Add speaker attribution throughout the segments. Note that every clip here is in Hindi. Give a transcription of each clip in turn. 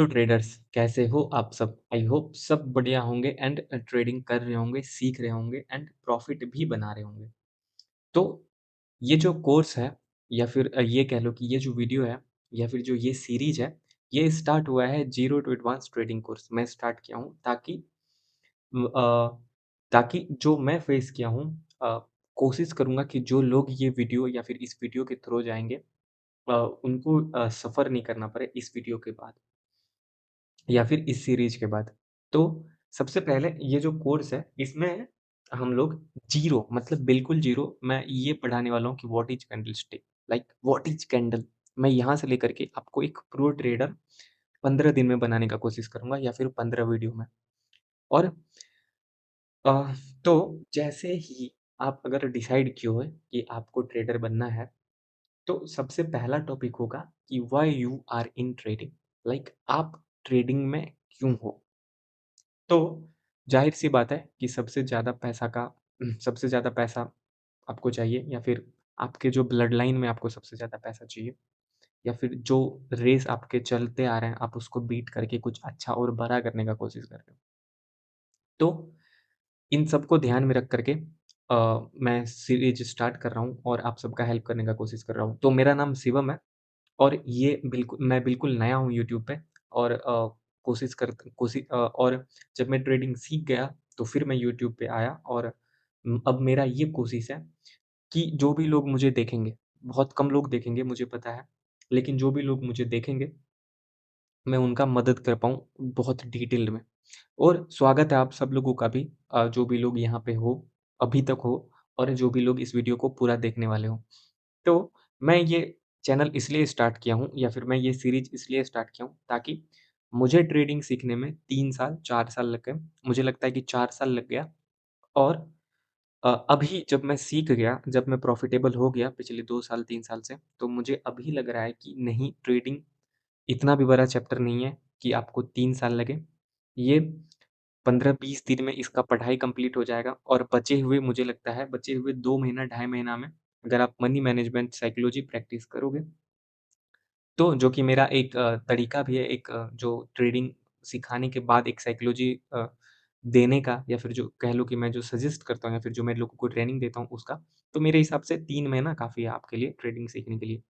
Speaker 1: हेलो ट्रेडर्स, कैसे हो आप सब? आई होप सब बढ़िया होंगे एंड ट्रेडिंग कर रहे होंगे, सीख रहे होंगे एंड प्रॉफिट भी बना रहे होंगे। तो ये जो कोर्स है या फिर ये कह लो कि ये जो वीडियो है या फिर जो ये सीरीज है, ये स्टार्ट हुआ है zero to advance trading course. मैं स्टार्ट किया हूँ ताकि जो मैं फेस किया हूँ, अ, कोशिश करूँगा कि जो लोग ये वीडियो या फिर इस वीडियो के थ्रू जाएंगे, उनको सफ़र नहीं करना पड़े इस वीडियो के बाद या फिर इस सीरीज के बाद। तो सबसे पहले ये जो कोर्स है, इसमें हम लोग ज़ीरो मतलब बिल्कुल ज़ीरो मैं ये पढ़ाने वाला हूँ कि what is candlestick, like what is candle. मैं यहाँ से लेकर के आपको एक प्रो ट्रेडर 15 दिन में बनाने का कोशिश करूँगा या फिर 15 वीडियो में। और अ, तो जैसे ही आप अगर डिसाइड किए हो कि आपको ट्रेडर बनना है, तो सबसे पहला टॉपिक होगा कि why you are in trading, like आप ट्रेडिंग में क्यों हो? तो ज़ाहिर-सी बात है कि सबसे ज़्यादा पैसा आपको चाहिए या फिर आपके जो ब्लड लाइन में आपको सबसे ज़्यादा पैसा चाहिए या फिर जो रेस आपके चलते आ रहे हैं, आप उसको बीट करके कुछ अच्छा और बड़ा करने का कोशिश कर रहे हो। तो इन सबको ध्यान में रख कर के मैं सीरीज़ स्टार्ट कर रहा हूँ और आप सबका हेल्प करने का कोशिश कर रहा हूँ। तो मेरा नाम शिवम है और ये मैं बिल्कुल नया हूँ यूट्यूब पे और और जब मैं ट्रेडिंग सीख गया, तो फिर मैं यूट्यूब पे आया और अब मेरा ये कोशिश है कि जो भी लोग मुझे देखेंगे, बहुत कम लोग देखेंगे मुझे पता है, लेकिन जो भी लोग मुझे देखेंगे, मैं उनका मदद कर पाऊँ बहुत डिटेल्ड में। और स्वागत है आप सब लोगों का भी, जो भी लोग यहाँ पे हो, अभी तक हो और जो भी लोग इस वीडियो को पूरा देखने वाले हो। तो मैं ये चैनल इसलिए स्टार्ट किया हूँ या फिर मैं ये सीरीज़ इसलिए स्टार्ट किया हूँ ताकि मुझे ट्रेडिंग सीखने में 3 साल, 4 साल लग गए। मुझे लगता है कि 4 साल लग गया और अभी जब मैं सीख गया, जब मैं प्रॉफ़िटेबल हो गया पिछले 2 साल, 3 साल से, तो मुझे अभी लग रहा है कि नहीं, ट्रेडिंग इतना भी बड़ा चैप्टर नहीं है कि आपको 3 साल लगे। ये 15-20 दिन में इसका पढ़ाई कंप्लीट हो जाएगा और बचे हुए मुझे लगता है बचे हुए 2 महीना, ढाई महीना में अगर आप मनी मैनेजमेंट साइकोलॉजी प्रैक्टिस करोगे, तो जो कि मेरा एक तरीका भी है, एक जो ट्रेडिंग सिखाने के बाद एक साइकोलॉजी देने का या फिर जो कह लो कि मैं जो सजेस्ट करता हूँ या फिर जो मैं लोगों को ट्रेनिंग देता हूँ उसका, तो मेरे हिसाब से 3 महीना काफ़ी है आपके लिए ट्रेडिंग सीखने के लिए।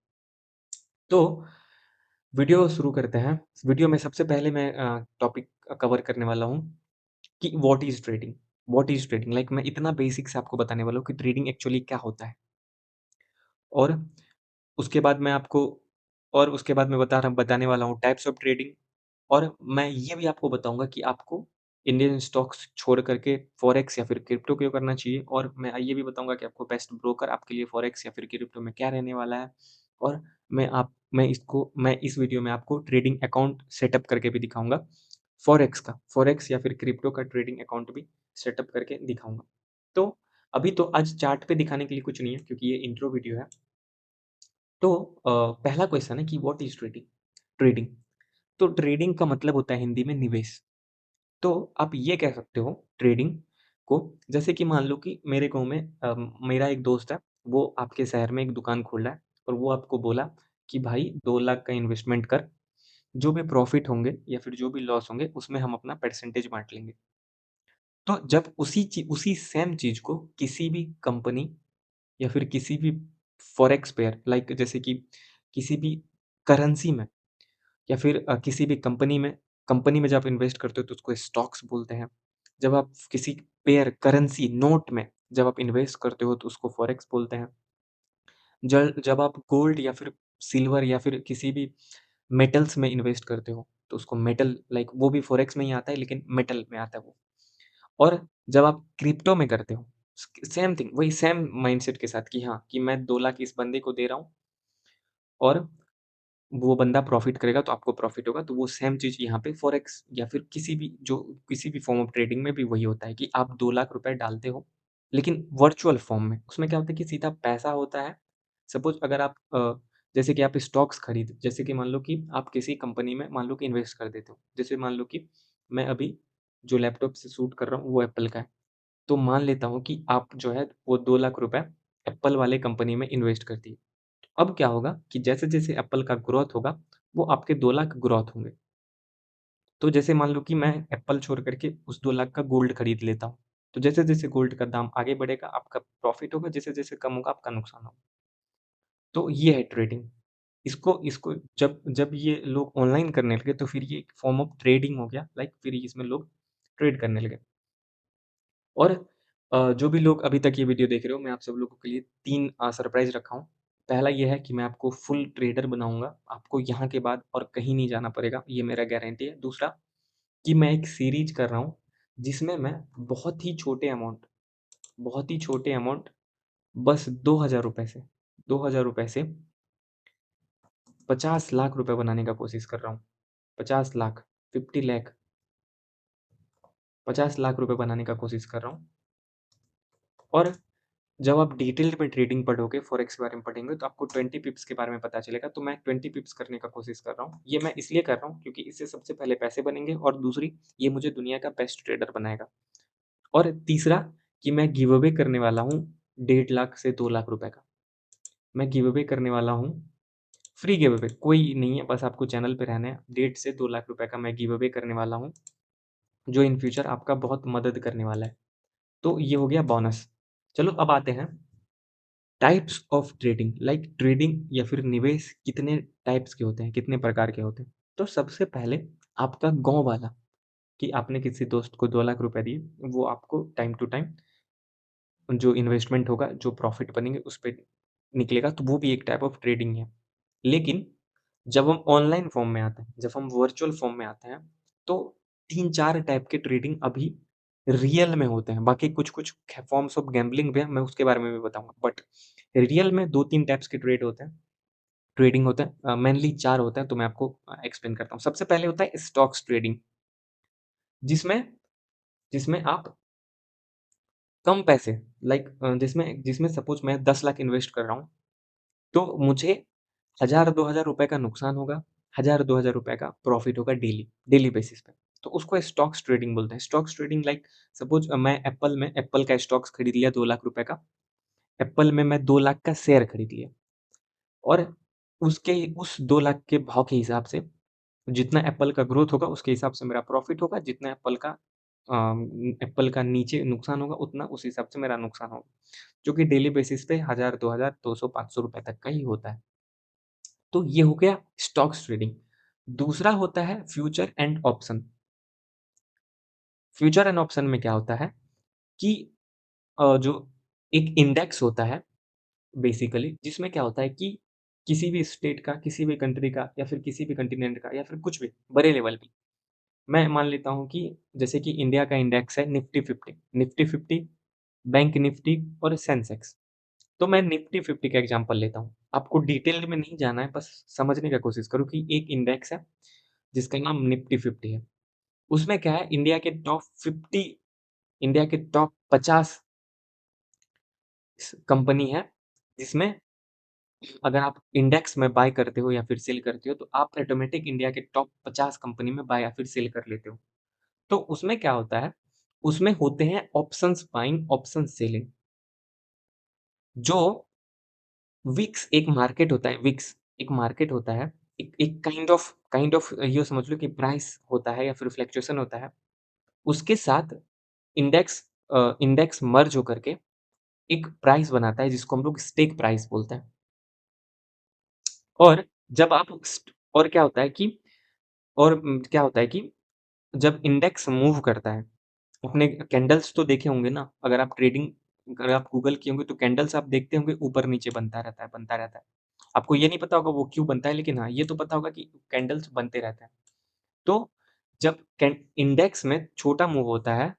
Speaker 1: तो वीडियो शुरू करते हैं। वीडियो में सबसे पहले मैं टॉपिक कवर करने वाला हूँ कि what is trading? What is trading? Like मैं इतना बेसिक से आपको बताने वाला हूँ कि ट्रेडिंग एक्चुअली क्या होता है? और उसके बाद मैं आपको और उसके बाद मैं बताने वाला हूँ टाइप्स ऑफ ट्रेडिंग और मैं ये भी आपको बताऊँगा कि आपको इंडियन स्टॉक्स छोड़ कर के फॉरेक्स या फिर क्रिप्टो क्यों करना चाहिए और मैं ये भी बताऊँगा कि आपको बेस्ट ब्रोकर आपके लिए फॉरेक्स या फिर क्रिप्टो में क्या रहने वाला है और मैं इस वीडियो में आपको ट्रेडिंग अकाउंट सेटअप करके भी दिखाऊँगा। फॉरेक्स या फिर क्रिप्टो का ट्रेडिंग अकाउंट भी सेटअप करके दिखाऊँगा। तो अभी तो आज चार्ट पे दिखाने के लिए कुछ नहीं है क्योंकि ये इंट्रो वीडियो है। तो पहला क्वेश्चन है कि व्हाट इज़ ट्रेडिंग? ट्रेडिंग, तो ट्रेडिंग का मतलब होता है हिंदी में निवेश। तो आप ये कह सकते हो ट्रेडिंग को, जैसे कि मान लो कि मेरे गाँव में मेरा एक दोस्त है, वो आपके शहर में एक दुकान खोल रहा है और वो आपको बोला कि भाई 2 लाख का इन्वेस्टमेंट कर, जो भी प्रॉफ़िट होंगे या फिर जो भी लॉस होंगे उसमें हम अपना परसेंटेज बाँट लेंगे। तो जब उसी सेम चीज़ को किसी भी कंपनी या फिर किसी भी फॉरेक्स पेयर, लाइक जैसे कि किसी भी करेंसी में या फिर किसी भी कंपनी में जब आप इन्वेस्ट करते हो तो उसको स्टॉक्स बोलते हैं। जब आप किसी पेयर करेंसी नोट में जब आप इन्वेस्ट करते हो तो उसको फॉरेक्स बोलते हैं। जब आप गोल्ड या फिर सिल्वर या फिर किसी भी मेटल्स में इन्वेस्ट करते हो तो उसको मेटल, लाइक वो भी फॉरेक्स में ही आता है लेकिन मेटल में आता है वो। और जब आप क्रिप्टो में करते हो, सेम थिंग, वही सेम माइंडसेट के साथ कि हाँ, कि मैं 2 लाख इस बंदे को दे रहा हूँ और वो बंदा प्रॉफ़िट करेगा तो आपको प्रॉफ़िट होगा, तो वो सेम चीज़ यहाँ पे फॉरेक्स या फिर किसी भी फ़ॉर्म ऑफ ट्रेडिंग में भी वही होता है कि आप 2 लाख रुपए डालते हो, लेकिन वर्चुअल फ़ॉर्म में। उसमें क्या होता है कि सीधा पैसा होता है। सपोज़ अगर आप जैसे कि आप स्टॉक्स जैसे कि मान लो कि आप किसी कंपनी में मान लो कि इन्वेस्ट कर देते हो। जैसे मान लो कि मैं अभी जो लैपटॉप से शूट कर रहा हूँ वो एप्पल का है। तो मान लेता हूँ कि आप जो है वो 2 लाख रुपए एप्पल वाले कंपनी में इन्वेस्ट कर दिए। अब क्या होगा कि जैसे-जैसे एप्पल का ग्रोथ होगा, वो आपके 2 लाख ग्रोथ होंगे। तो जैसे मान लो कि मैं एप्पल छोड़ करके उस 2 लाख का गोल्ड खरीद लेता हूँ। तो जैसे-जैसे गोल्ड का दाम आगे बढ़ेगा, आपका प्रॉफ़िट होगा, जैसे-जैसे कम होगा, आपका नुकसान होगा। तो ये है ट्रेडिंग। इसको इसको जब जब ये लोग ऑनलाइन करने लगे, तो फिर ये एक फ़ॉर्म ऑफ ट्रेडिंग हो गया, लाइक फिर इसमें लोग ट्रेड करने लगे। और जो भी लोग अभी तक ये वीडियो देख रहे हो, मैं आप सब लोगों के लिए 3 सरप्राइज़ रखा हूँ। पहला ये है कि मैं आपको फुल ट्रेडर बनाऊँगा, आपको यहाँ के बाद और कहीं नहीं जाना पड़ेगा, ये मेरा गारंटी है। दूसरा कि मैं एक सीरीज़ कर रहा हूँ, जिसमें मैं बहुत ही छोटे अमाउंट बस ₹2000 से ₹2000 से 50 लाख रुपए बनाने का कोशिश कर रहा हूँ। 50 लाख, 50 लाख, 50 लाख रुपए बनाने का कोशिश कर रहा हूँ। और जब आप डिटेल्ड में ट्रेडिंग पढ़ोगे, फॉरेक्स के बारे में पढ़ेंगे, तो आपको 20 पिप्स के बारे में पता चलेगा। तो मैं 20 पिप्स करने का कोशिश कर रहा हूँ। ये मैं इसलिए कर रहा हूँ क्योंकि इससे सबसे पहले पैसे बनेंगे, और दूसरी, ये मुझे दुनिया का बेस्ट ट्रेडर बनाएगा। और तीसरा कि मैं गिव अवे करने वाला हूँ 1.5 लाख से 2 लाख रुपए का। मैं गिव अवे करने वाला हूँ, फ्री गिव अवे, कोई नहीं है, बस आपको चैनल पे रहना है। 1.5 से 2 लाख रुपए का मैं गिव अवे करने वाला हूँ, जो इन फ्यूचर आपका बहुत मदद करने वाला है। तो ये हो गया बोनस। चलो अब आते हैं types of trading, like trading या फिर निवेश कितने टाइप्स के होते हैं, कितने प्रकार के होते हैं। तो सबसे पहले आपका गाँव वाला, कि आपने किसी दोस्त को 2 लाख रुपए दिए, वो आपको टाइम टू टाइम जो इन्वेस्टमेंट होगा, जो प्रॉफ़िट बनेंगे उस पे निकलेगा, तो वो भी एक टाइप ऑफ ट्रेडिंग है। लेकिन जब हम ऑनलाइन फ़ॉर्म में आते हैं, जब हम वर्चुअल फ़ॉर्म में आते हैं, तो 3-4 टाइप के ट्रेडिंग अभी रियल में होते हैं। बाकी कुछ-कुछ ख फ़ॉर्म्स ऑफ गैम्बलिंग भी हैं, मैं उसके बारे में भी बताऊँगा। बट रियल में 2-3 टाइप्स के ट्रेडिंग होते हैं। मेनली 4 होते हैं, तो मैं आपको एक्सप्लेन करता हूँ। सबसे पहले होता है स्टॉक्स ट्रेडिंग, जिसमें जिसमें आप कम पैसे, लाइक जिसमें जिसमें सपोज़ मैं 10 लाख इन्वेस्ट कर रहा हूँ, तो मुझे 1000-2000 रुपए का नुकसान होगा, 1000-2000 रुपए का प्रॉफ़िट होगा डेली, डेली बेसिस पे। तो उसको स्टॉक्स ट्रेडिंग बोलते हैं। स्टॉक्स ट्रेडिंग, लाइक सपोज़ मैं एप्पल का स्टॉक्स खरीद लिया 2 लाख रुपए का। एप्पल में मैं 2 लाख का शेयर खरीद लिया, और उसके उस 2 लाख के भाव के हिसाब से जितना एप्पल का ग्रोथ होगा, उसके हिसाब से मेरा प्रॉफ़िट होगा, जितना एप्पल का नीचे नुकसान होगा, उतना उस हिसाब से मेरा नुकसान होगा, जो कि डेली बेसिस पे 1000, 2000, 200, 500 रुपए तक का ही होता है। तो ये हो गया स्टॉक्स ट्रेडिंग। दूसरा होता है future and option. Future and option में क्या होता है कि जो एक इंडेक्स होता है बेसिकली, जिसमें क्या होता है कि किसी भी स्टेट का, किसी भी कंट्री का, या फिर किसी भी कॉन्टिनेंट का, या फिर कुछ भी बड़े लेवल पे, मैं मान लेता हूँ कि जैसे कि इंडिया का इंडेक्स है निफ्टी 50, बैंक निफ्टी और सेंसेक्स। तो मैं निफ्टी 50 का एग्जांपल लेता हूँ। आपको डिटेल में नहीं जाना है, बस समझने का कोशिश करो कि एक इंडेक्स है, जिसका नाम निफ्टी 50 है। उसमें क्या है, इंडिया के टॉप 50 कंपनी है, जिसमें अगर आप इंडेक्स में बाय करते हो या फिर सेल करते हो, तो आप ऑटोमेटिक इंडिया के टॉप 50 कंपनी में बाय या फिर सेल कर लेते हो। तो उसमें क्या होता है, उसमें होते हैं ऑप्शंस बाइंग, ऑप्शंस सेलिंग, जो विक्स एक मार्केट होता है, विक्स एक मार्केट होता है, एक एक काइंड ऑफ ये समझ लो कि प्राइस होता है या फिर फ्लक्चुएशन होता है। उसके साथ इंडेक्स मर्ज होकर के एक प्राइस बनाता है, जिसको हम लोग स्टेक प्राइस बोलते हैं। और जब आप स्ट और क्या होता है कि क्या होता है कि जब इंडेक्स मूव करता है, आपने कैंडल्स तो देखे होंगे ना, अगर आप गूगल किए होंगे, तो कैंडल्स आप देखते होंगे, ऊपर-नीचे बनता रहता है, बनता रहता है। आपको ये नहीं पता होगा वो क्यों बनता है, लेकिन हाँ, ये तो पता होगा कि कैंडल्स बनते रहते हैं। तो जब कैन इंडेक्स में छोटा मूव होता है,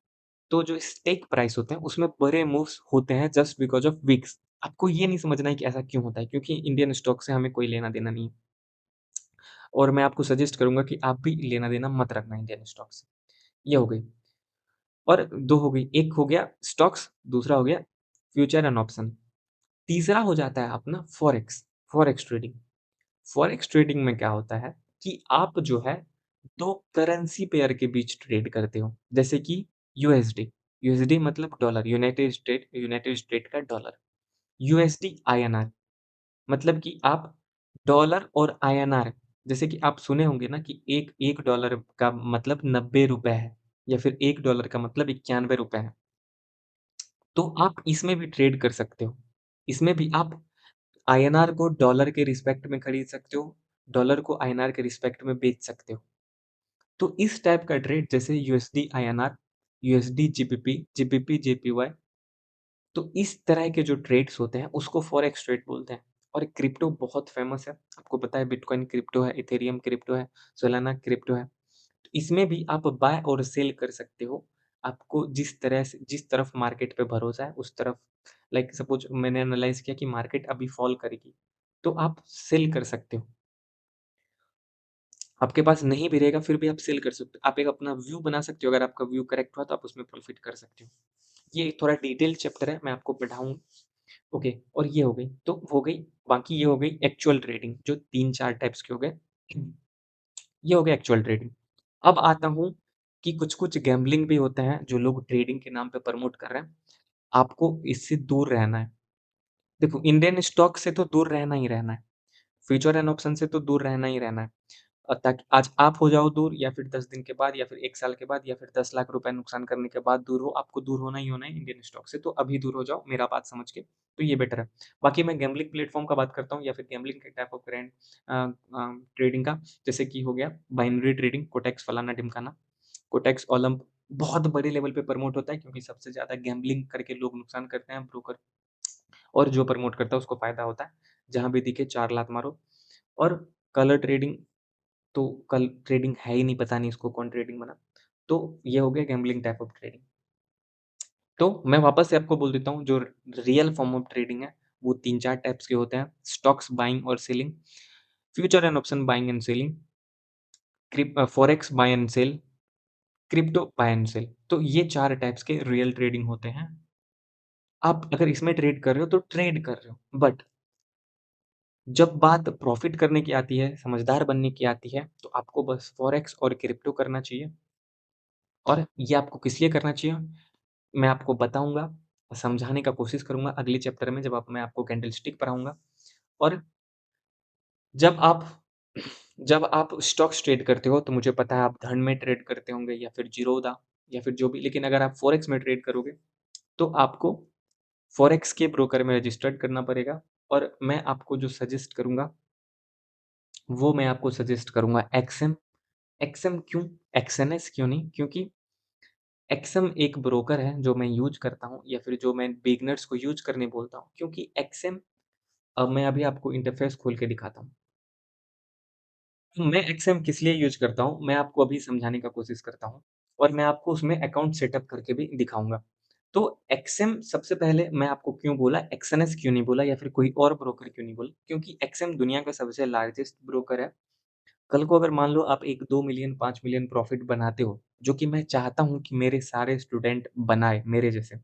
Speaker 1: तो जो स्टेक प्राइस होते हैं, उसमें बड़े मूव्स होते हैं, जस्ट बिकॉज़ ऑफ विक्स। आपको ये नहीं समझना है कि ऐसा क्यों होता है, क्योंकि इंडियन स्टॉक से हमें कोई लेना-देना नहीं है, और मैं आपको सजेस्ट करूँगा कि आप भी लेना-देना मत रखना इंडियन स्टॉक से। ये हो गई, और 2 हो गई, एक हो गया स्टॉक्स, दूसरा हो गया फ्यूचर एंड ऑप्शन। तीसरा हो जाता है अपना फॉरेक्स ट्रेडिंग। फॉरेक्स ट्रेडिंग में क्या होता है कि आप जो है 2 करेंसी पेयर के बीच ट्रेड करते हो, जैसे कि यूएसडी। यूएसडी मतलब डॉलर, यूनाइटेड स्टेट का डॉलर। यूएसडी आईएनआर मतलब कि आप डॉलर और आईएनआर जैसे कि आप सुने होंगे ना कि एक डॉलर का मतलब ₹90 है या फिर $1 का मतलब ₹91 है। तो आप इसमें भी ट्रेड कर सकते हो। इसमें भी आप आईएनआर को डॉलर के रिस्पेक्ट में खरीद सकते हो, डॉलर को आईएनआर के रिस्पेक्ट में बेच सकते हो। तो इस टाइप का ट्रेड जैसे USD INR, USD GBP, GBP JPY, तो इस तरह के जो ट्रेड्स होते हैं उसको फॉरेक्स ट्रेड बोलते हैं। और क्रिप्टो बहुत फेमस है, आपको पता है बिटकॉइन क्रिप्टो है, इथेरियम क्रिप्टो है, सोलाना क्रिप्टो है। तो इसमें भी आप बाय और सेल कर सकते हो। आपको जिस तरह से जिस तरफ मार्केट पे भरोसा है उस तरफ, लाइक सपोज मैंने एनालाइज़ किया कि मार्केट अभी फॉल करेगी, तो आप सेल कर सकते हो। आपके पास नहीं भी रहेगा फिर भी आप सेल कर सकते हो। आप एक अपना व्यू बना सकते हो, अगर आपका व्यू करेक्ट हुआ तो आप उसमें प्रॉफ़िट कर सकते हो। ये थोड़ा डिटेल चैप्टर है, मैं आपको पढ़ाऊँ। ओके, और ये हो गई, तो हो गई, बाकी ये हो गई एक्चुअल ट्रेडिंग, जो 3-4 टाइप्स के हो गए। ये हो गया एक्चुअल ट्रेडिंग। अब आता हूँ कि कुछ-कुछ गैम्बलिंग भी होते हैं, जो लोग ट्रेडिंग के नाम पे प्रमोट कर रहे हैं। आपको इससे दूर रहना है। देखो, इंडियन स्टॉक से तो दूर रहना ही रहना है। फ्यूचर एंड ऑप्शन से तो दूर रहना ही रहना है। ताकि आज आप हो जाओ दूर, या फिर 10 दिन के बाद, या फिर 1 साल के बाद, या फिर 10 लाख रुपए नुकसान करने के बाद दूर हो, आपको दूर होना ही होना है इंडियन स्टॉक से, तो अभी दूर हो जाओ मेरा बात समझ के, तो ये बेटर है। बाकी मैं गैम्बलिंग प्लेटफ़ॉर्म का बात करता हूँ या फिर गैम्बलिंग के टाइप ऑफ ट्रेडिंग का, जैसे कि हो गया बाइनरी ट्रेडिंग, कोटेक्स फलाना-ढिमकाना, कोटेक्स, ओलंप, बहुत बड़े लेवल पे प्रमोट होता है क्योंकि सबसे ज़्यादा गैम्बलिंग करके लोग नुकसान करते हैं, ब्रोकर, और जो प्रमोट करता है उसको फ़ायदा होता है। जहाँ भी दिखे 4 लात मारो। और कलर ट्रेडिंग, तो कल ट्रेडिंग है ही नहीं, पता नहीं इसको कौन ट्रेडिंग बना। तो ये हो गया गैम्बलिंग टाइप ऑफ ट्रेडिंग। तो मैं वापस से आपको बोल देता हूँ, जो रियल फॉर्म ऑफ ट्रेडिंग है, वो 3-4 टाइप्स के होते हैं। स्टॉक्स बाइंग और selling, future and option buying and selling, forex buy and sell, crypto buy and sell. तो ये 4 टाइप्स के रियल ट्रेडिंग होते हैं। आप अगर इसमें ट्रेड कर रहे हो तो ट्रेड कर रहे हो, बट जब बात प्रॉफ़िट करने की आती है, समझदार बनने की आती है, तो आपको बस फॉरेक्स और क्रिप्टो करना चाहिए। और ये आपको किस लिए करना चाहिए, मैं आपको बताऊँगा, समझाने का कोशिश करूँगा अगले चैप्टर में, जब आप मैं आपको कैंडलस्टिक पढ़ाऊँगा। और जब आप जब आप स्टॉक्स ट्रेड करते हो, तो मुझे पता है आप धन में ट्रेड करते होंगे या फिर ज़ीरोधा या फिर जो भी, लेकिन अगर आप फॉरेक्स में ट्रेड करोगे, तो आपको फॉरेक्स के ब्रोकर में रजिस्टर्ड करना पड़ेगा। और मैं आपको जो सजेस्ट करूँगा, वो मैं आपको सजेस्ट करूँगा एक्सएम। एक्सएम क्यों? एक्सएनएस क्यों नहीं? क्योंकि एक्सएम एक ब्रोकर है जो मैं यूज़ करता हूँ, या फिर जो मैं बिगिनर्स को यूज़ करने बोलता हूँ, क्योंकि एक्सएम, अब मैं अभी आपको इंटरफ़ेस खोल के दिखाता हूँ। तो मैं एक्सएम किस लिए यूज़ करता हूँ, मैं आपको अभी समझाने का कोशिश करता हूँ, और मैं आपको उसमें अकाउंट सेटअप करके भी दिखाऊँगा। तो एक्सएम, सबसे पहले मैं आपको क्यों बोला, एक्सएनएस क्यों नहीं बोला, या फिर कोई और ब्रोकर क्यों नहीं बोला? क्योंकि एक्सएम दुनिया का सबसे लार्जेस्ट ब्रोकर है। कल को अगर मान लो आप 1-2 मिलियन, 5 मिलियन प्रॉफ़िट बनाते हो, जो कि मैं चाहता हूँ कि मेरे सारे स्टूडेंट बनाएँ मेरे जैसे,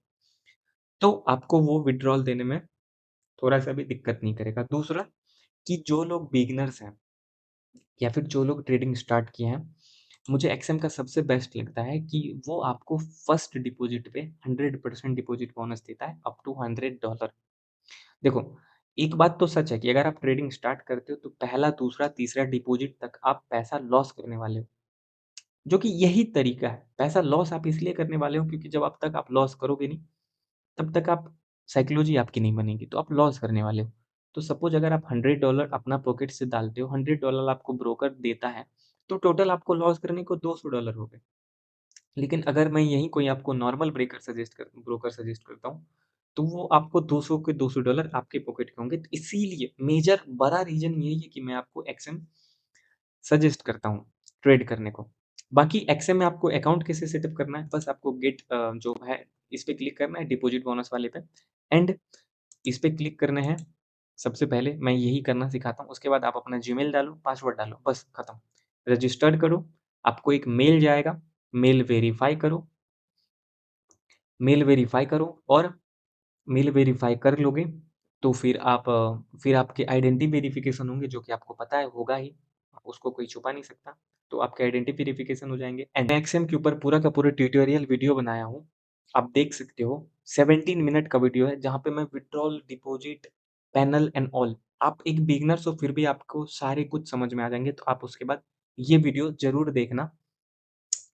Speaker 1: तो आपको वो विथड्रॉल देने में थोड़ा-सा भी दिक्कत नहीं करेगा। दूसरा, कि जो लोग बिगिनर्स हैं या फिर जो लोग ट्रेडिंग स्टार्ट किए हैं, मुझे एक्सएम का सबसे बेस्ट लगता है कि वो आपको फर्स्ट डिपॉज़िट पे 100% डिपॉज़िट बोनस देता है, अप टू $100। देखो, एक बात तो सच है कि अगर आप ट्रेडिंग स्टार्ट करते हो, तो पहला, दूसरा, तीसरा डिपॉज़िट तक आप पैसा लॉस करने वाले हो। जो कि यही तरीका है। पैसा लॉस आप इसलिए करने वाले हो क्योंकि जब अब तक आप लॉस करोगे नहीं, तब तक आप, साइकोलॉजी आपकी नहीं बनेगी, तो आप लॉस करने वाले हो। तो सपोज़ अगर आप $100 अपना पॉकेट से डालते हो, $100 आपको ब्रोकर देता है, तो टोटल आपको लॉस करने को $200 हो गए। लेकिन अगर मैं यहीं कोई आपको नॉर्मल ब्रोकर सजेस्ट करता हूँ, तो वो आपको 200 के $200 आपके पॉकेट के होंगे। तो इसीलिए मेजर बड़ा रीज़न यही है कि मैं आपको एक्सएम सजेस्ट करता हूँ ट्रेड करने को। बाकी एक्सएम में आपको अकाउंट कैसे सेटअप करना है, बस आपको जो है, इस पे क्लिक करना है डिपॉजिट बोनस वाले पे, एंड इस पे क्लिक करने हैं। सबसे पहले मैं यही करना सिखाता हूँ, उसके बाद आप अपना जीमेल डालो, पासवर्ड डालो, बस खत्म। रजिस्टर्ड करो, आपको एक मेल जाएगा, मेल वेरीफाई करो, मेल वेरीफाई करो, और मेल वेरीफाई कर लोगे, तो फिर आपके आइडेंटिटी वेरिफिकेशन होंगे, जो कि आपको पता है होगा ही, उसको कोई छुपा नहीं सकता। तो आपके आइडेंटिटी वेरिफिकेशन हो जाएँगे, एंड एक्सएम के ऊपर पूरा का पूरा ट्यूटोरियल वीडियो बनाया हूँ, आप देख सकते हो। 17 मिनट का वीडियो है, जहाँ पे मैं withdrawal, deposit, panel and all आप एक बिगिनर्स हो फिर भी आपको सारे कुछ समझ में आ जाएँगे, तो आप उसके बाद ये वीडियो ज़रूर देखना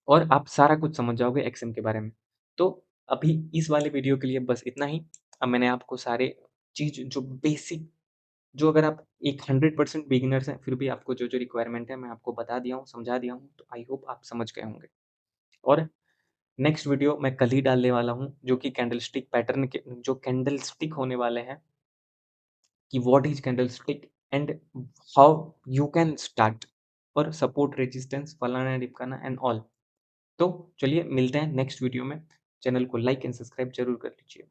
Speaker 1: और आप सारा कुछ समझ जाओगे एक्सएम के बारे में। तो अभी इस वाले वीडियो के लिए बस इतना ही। अब मैंने आपको सारे चीज़ जो बेसिक जो अगर आप एक 100% बिगिनर्स हैं, फिर भी आपको जो-जो रिक्वायरमेंट है मैं आपको बता दिया हूँ, समझा दिया हूँ, तो आई होप आप समझ गए होंगे। और नेक्स्ट वीडियो मैं कल ही डालने वाला हूँ, जो कि कैंडलस्टिक पैटर्न के जो कैंडलस्टिक होने वाले हैं कि what is candlestick and how you can start और सपोर्ट रेजिस्टेंस फलाना-ढिमकाना एंड ऑल। तो चलिए मिलते हैं नेक्स्ट वीडियो में। चैनल को लाइक एंड सब्सक्राइब ज़रूर कर लीजिए।